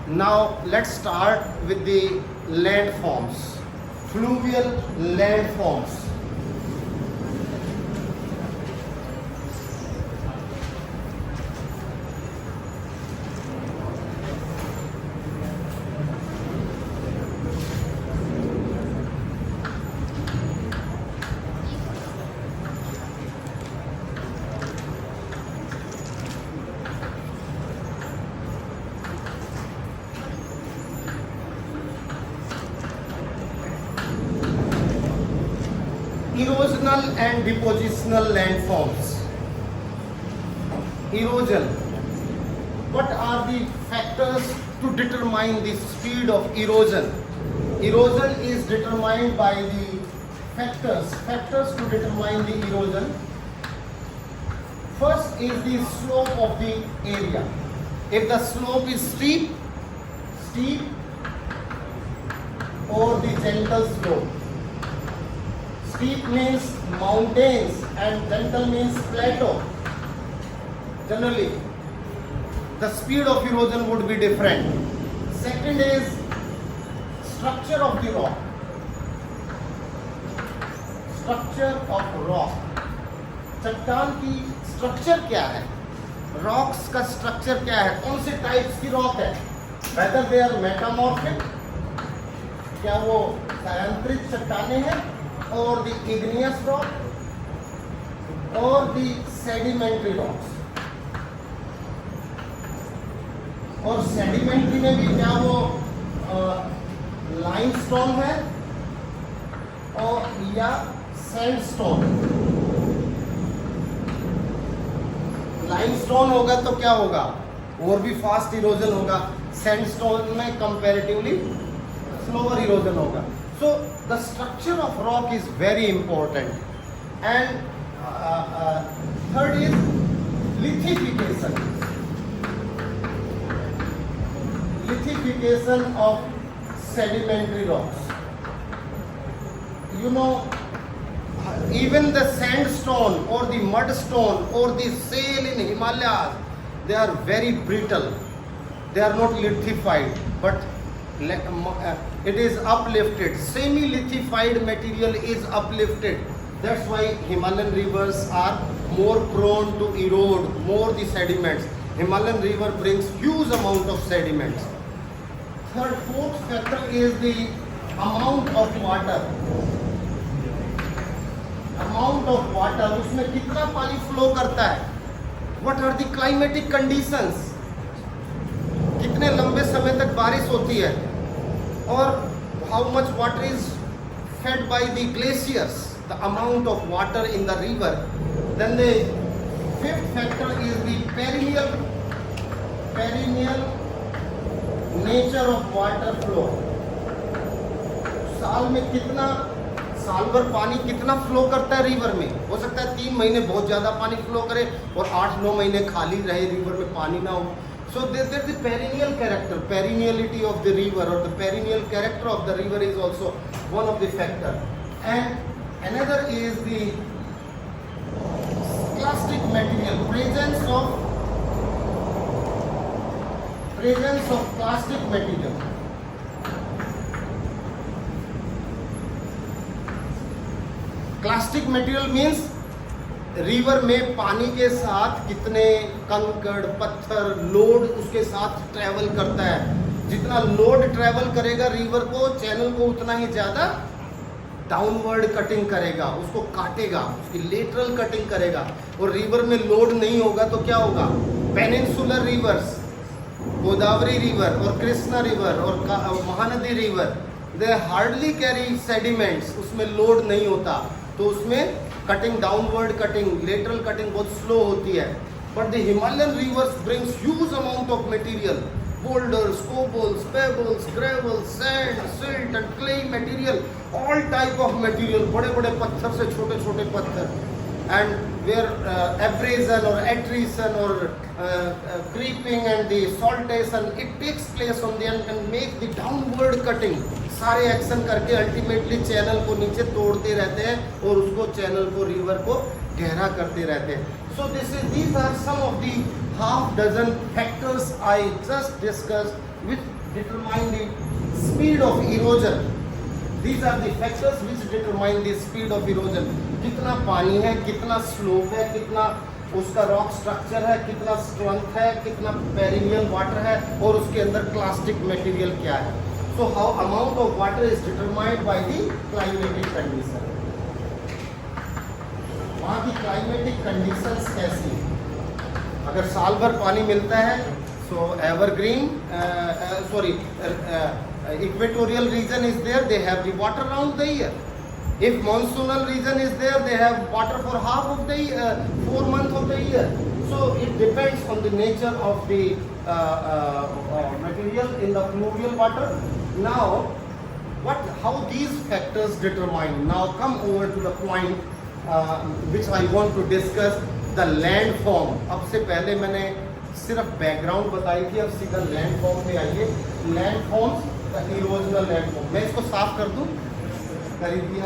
Now let's start with the landforms, fluvial landforms. Erosional and depositional landforms. Erosion. What are the factors to determine the speed of erosion? Erosion is determined by the factors to determine the erosion. First is the slope of the area. If the slope is steep or the gentle slope. Steep means mountains and gentle means plateau. Generally, the speed of erosion would be different. Second is structure of the rock. Structure of rock. चट्टान की structure क्या है? Rocks का structure क्या है? कौन से types की रॉक है? वेदर दे आर मेटामॉर्फिक, क्या वो छायांतरित चट्टानें हैं, or the igneous rock or the sedimentary rocks. और sedimentary में भी क्या वो limestone है और या sandstone. limestone होगा तो क्या होगा? और भी फास्ट इरोजन होगा. sandstone में comparatively slower इरोजन होगा. So the structure of rock is very important. And third is lithification. Lithification of sedimentary rocks. You know, even the sandstone or the mudstone or the shale in Himalayas, they are very brittle. They are not lithified, but it is uplifted. Semi-lithified material is uplifted. That's why Himalayan rivers are more prone to erode, more the sediments. Himalayan river brings huge amount of sediments. Fourth factor is the amount of water. Amount of water, उसमें कितना पानी flow करता है? What are the climatic conditions? कितने लंबे समय तक बारिश होती है? और how much water is fed by the glaciers, the amount of water in the river. Then the fifth factor is the perennial nature of water flow. साल भर पानी कितना फ्लो करता है रिवर में? हो सकता है 3 महीने बहुत ज़्यादा पानी फ्लो करे और 8-9 महीने खाली रहे, रिवर में पानी ना हो. So there's the perennial character, perenniality of the river, or the perennial character of the river is also one of the factor. And another is the plastic material, presence of plastic material. Plastic material means river में पानी के साथ कितने कंकड़ पत्थर load उसके साथ travel करता है. जितना लोड ट्रैवल करेगा रिवर को, चैनल को, उतना ही ज़्यादा डाउनवर्ड कटिंग करेगा, उसको काटेगा, उसकी लेटरल कटिंग करेगा. और रिवर में लोड नहीं होगा तो क्या होगा? पेनिनसुलर रिवर्स, गोदावरी रिवर और कृष्णा रिवर और महानदी रिवर, दे हार्डली कैरी सेडिमेंट्स. उसमें लोड नहीं होता तो उसमें cutting, downward cutting, lateral cutting बहुत स्लो होती है. But the Himalayan reverse brings huge amount of material, boulders, cobbles, pebbles, gravel, sand, silt and clay material, all type of material, बड़े बड़े पत्थर से छोटे छोटे पत्थर. And where abrasion or attrition or creeping and the saltation, it takes place on the end and make the downward cutting. सारे action करके ultimately channel को नीचे तोड़ते रहते हैं और उसको चैनल को, रिवर को गहरा करते रहते हैं. So these are some of the half dozen factors I just discussed which determine the speed of erosion. These are the factors which determine the speed of erosion. कितना पानी है, कितना स्लोप है, कितना उसका रॉक स्ट्रक्चर है, कितना strength है, कितना पेरिनियल वाटर है और उसके अंदर क्लास्टिक मटेरियल क्या है. So how amount of water is determined by the climatic condition. वहाँ की क्लाइमेटिक कंडीशंस कैसी है. अगर साल भर पानी मिलता है so evergreen equatorial region is there, they have the water around the year. If monsoonal region is there, they have water for half of the 4 months of the year. So it depends on the nature of the material in the fluvial water. Now how these factors determine. Now come over to the point which I want to discuss, the landform. अब से पहले मैंने सिर्फ background बताई थी, अब सीधा landform पे आइए. Landforms, the erosional landform. मैं इसको साफ कर दूं? कर दिया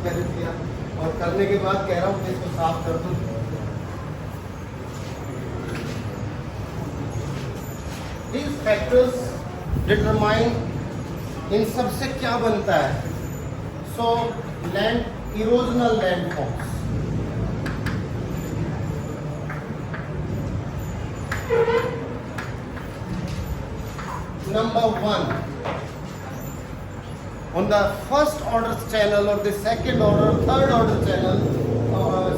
कर दिया और करने के बाद कह रहा हूँ मैं इसको साफ कर दूं. These factors determine इन सबसे क्या बनता है. So land erosional landforms. Number one, on the first order channel or the second order, third order channel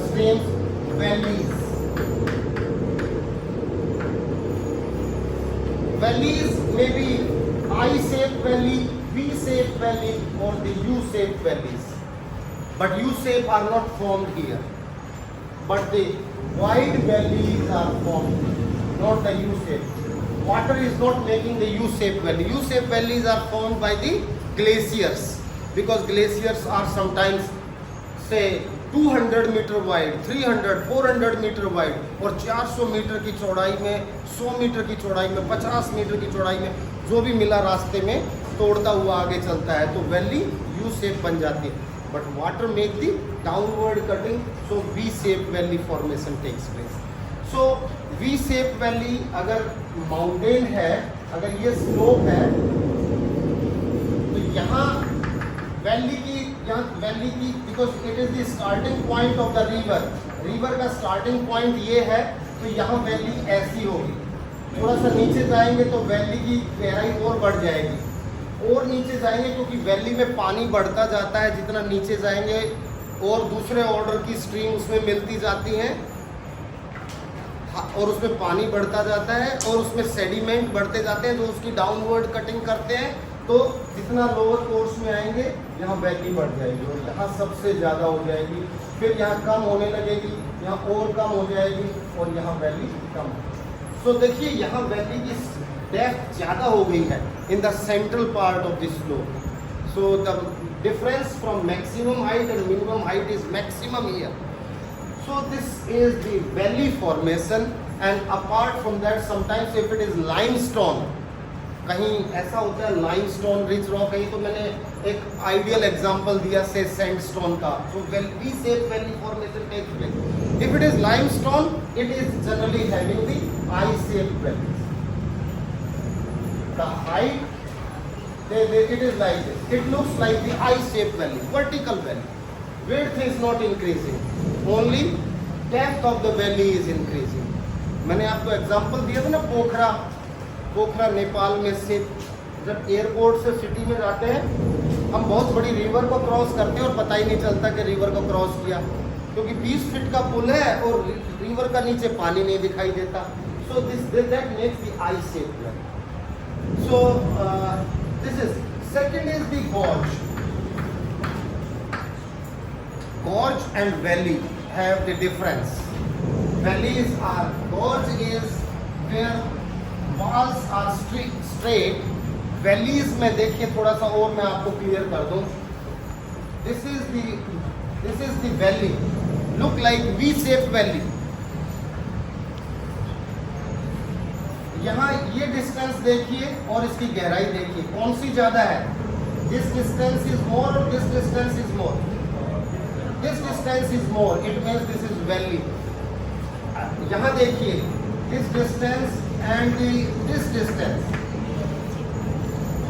streams, valleys. Valleys may be I-shaped valley, V-shaped valley or the U-shaped valleys. But U-shape are not formed here. But the wide valleys are formed, not the U-shape. Water is not making the U-shaped valley. U-shaped valleys are formed by the glaciers, because glaciers are sometimes say 200 meter wide, 300, 400 meter wide और 400 metre की चौड़ाई में, 100 metre की चौड़ाई में, 50 metre की चौड़ाई में जो भी मिला रास्ते में तोड़ता हुआ आगे चलता है, तो वैली यू शेप बन जाती है. But water make the downward cutting, so V shape valley formation takes place. So V shape valley अगर माउंटेन है, अगर ये स्लोप है, तो यहाँ वैली की because it is the starting point of the river का स्टार्टिंग पॉइंट ये है, तो यहाँ वैली ऐसी होगी. थोड़ा सा नीचे जाएंगे तो वैली की गहराई और बढ़ जाएगी, और नीचे जाएंगे क्योंकि वैली में पानी बढ़ता जाता है, जितना नीचे जाएंगे और दूसरे ऑर्डर की स्ट्रीम उसमें मिलती जाती हैं और उसमें पानी बढ़ता जाता है और उसमें सेडिमेंट बढ़ते जाते हैं जो उसकी डाउनवर्ड कटिंग करते हैं. तो जितना लोअर कोर्स में आएंगे यहाँ वैली बढ़ जाएगी और यहाँ सबसे ज़्यादा हो जाएगी, फिर यहाँ कम होने लगेगी, यहाँ और कम हो जाएगी और यहाँ वैली कम. सो देखिए यहाँ वैली की डेप्थ ज़्यादा हो गई है in the central part of this slope. So the difference from maximum height and minimum height is maximum here. So this is the valley formation, and apart from that, sometimes if it is limestone, कहीं ऐसा होता है limestone rich rock है, तो मैंने एक ideal example दिया से sandstone का. So V-shaped valley formation takes place. If it is limestone, it is generally having the I-shaped valley. The height, it is like this. It looks like the I-shaped valley, vertical valley. Width is not increasing, only depth of the valley is increasing. मैंने आपको example दिया था ना, पोखरा नेपाल में से जब airport से city में जाते हैं, हम बहुत बड़ी रिवर को क्रॉस करते हैं और पता ही नहीं चलता कि रिवर को क्रॉस किया, क्योंकि 20 फीट का पुल है और रिवर का नीचे पानी नहीं दिखाई देता. So that makes the I shape. So this is second is the gorge. Gorge and valley have the difference. Gorge is where walls are straight. Valleys में देखिए थोड़ा सा और मैं आपको क्लियर कर दूं. This is the valley. Look like V-shaped valley. यहाँ ये डिस्टेंस देखिए और इसकी गहराई देखिए, कौन सी ज्यादा है? This distance is more or this distance is more? This distance is more. It means this is valley. यहाँ देखिए, this distance and this distance,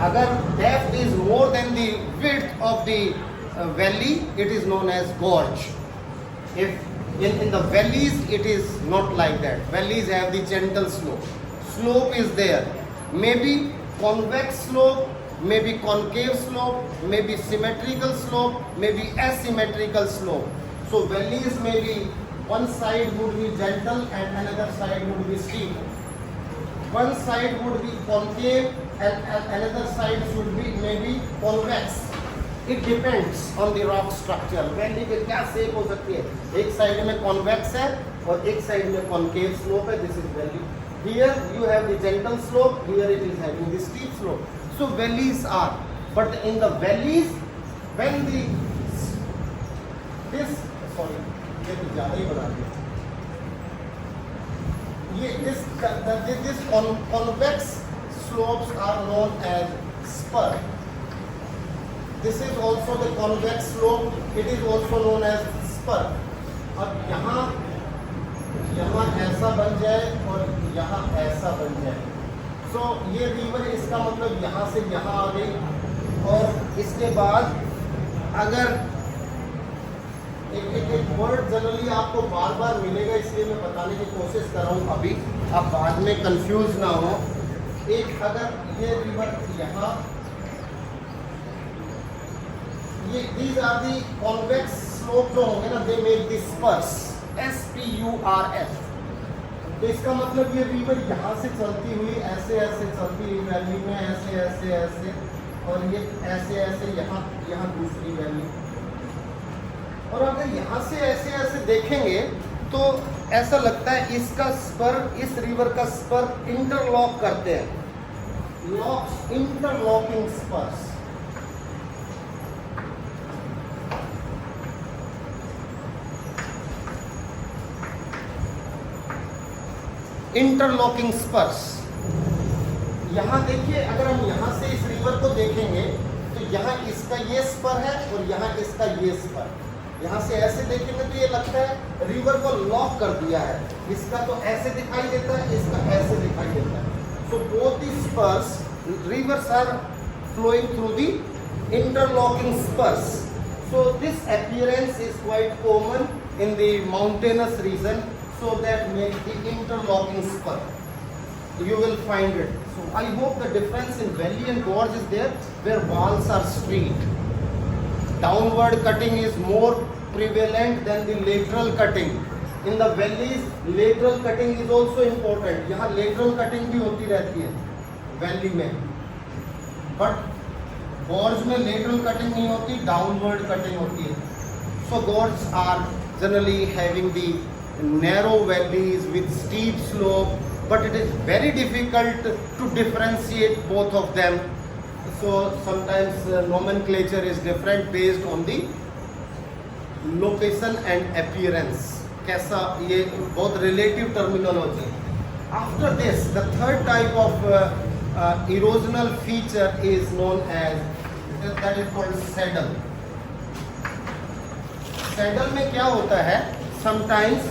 अगर depth is more than the width of the valley, it is known as gorge. If in the valleys it is not like that. Valleys have the gentle slope. Slope is there. Maybe convex slope, maybe concave slope, maybe symmetrical slope, maybe asymmetrical slope. So valleys may be one side would be gentle and another side would be steep. One side would be concave and another side should be maybe convex. It depends on the rock structure. Valley में क्या shape हो सकती है, एक side में convex है और एक साइड में कॉन्केव स्लोप है. This is valley. Here you have the gentle slope, here it is having the steep slope. So valleys are, but in the valleys when the this sorry ये तो ज़्यादा ही बना दिया. ये this convex slopes are known as spur. This is also the convex slope. It is also known as spur. अब यहाँ ऐसा बन जाए और यहाँ ऐसा बन जाए, so ये रिवर, इसका मतलब यहाँ से यहाँ आ गई. और इसके बाद अगर एक वर्ड जनरली आपको बार बार मिलेगा, इसलिए मैं बताने की कोशिश कर रहा हूँ अभी, आप बाद में कंफ्यूज ना हो. एक अगर ये रिवर यहाँ, ये these are the convex slope जो होंगे ना, they make the spurs, S-P-U-R-S. तो इसका मतलब ये रिवर यहाँ से चलती हुई ऐसे ऐसे चलती हुई वैली में ऐसे ऐसे ऐसे, और ये ऐसे ऐसे यहाँ दूसरी वैली. और अगर यहाँ से ऐसे ऐसे देखेंगे तो ऐसा लगता है इसका स्पर, इस रिवर का स्पर इंटरलॉक करते हैं, इंटरलॉकिंग स्पर्स. इंटरलॉकिंग स्पर्स. यहाँ देखिए, अगर हम यहाँ से इस रिवर को देखेंगे तो यहाँ इसका ये स्पर है और यहाँ इसका ये स्पर. यहाँ से ऐसे देखेंगे तो ये लगता है रिवर को लॉक कर दिया है. इसका तो ऐसे दिखाई देता है, इसका ऐसे दिखाई देता है. So both the Spurs, rivers are flowing through the interlocking spurs. So this appearance is quite common in the mountainous region. So that makes the interlocking spur. You will find it. So I hope the difference in valley and gorge is there, where walls are straight. Downward cutting is more prevalent than the lateral cutting. In the valleys, lateral cutting is also important. यहाँ lateral cutting भी होती रहती है valley में, but gorge में lateral cutting नहीं होती, downward cutting होती है. So gorges are generally having the narrow valleys with steep slope, but it is very difficult to differentiate both of them. So sometimes nomenclature is different based on the location and appearance. कैसा, ये बहुत relative terminology. After this, the third type of erosional feature is known as, that is called saddle. Saddle में क्या होता है? Sometimes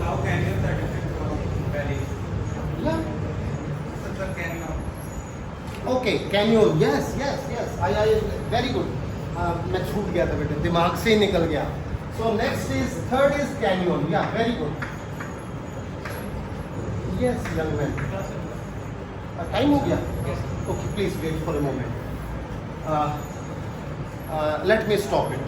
how canyons are different from valleys? Yeah. The canyon. Okay, canyon. Yes. I very good. मैं छूट गया था बेटे, दिमाग से ही निकल गया. So next is, third is canyon. Yeah, very good. Yes, young man. Time हो गया? Okay, please wait for a moment. Let me stop it.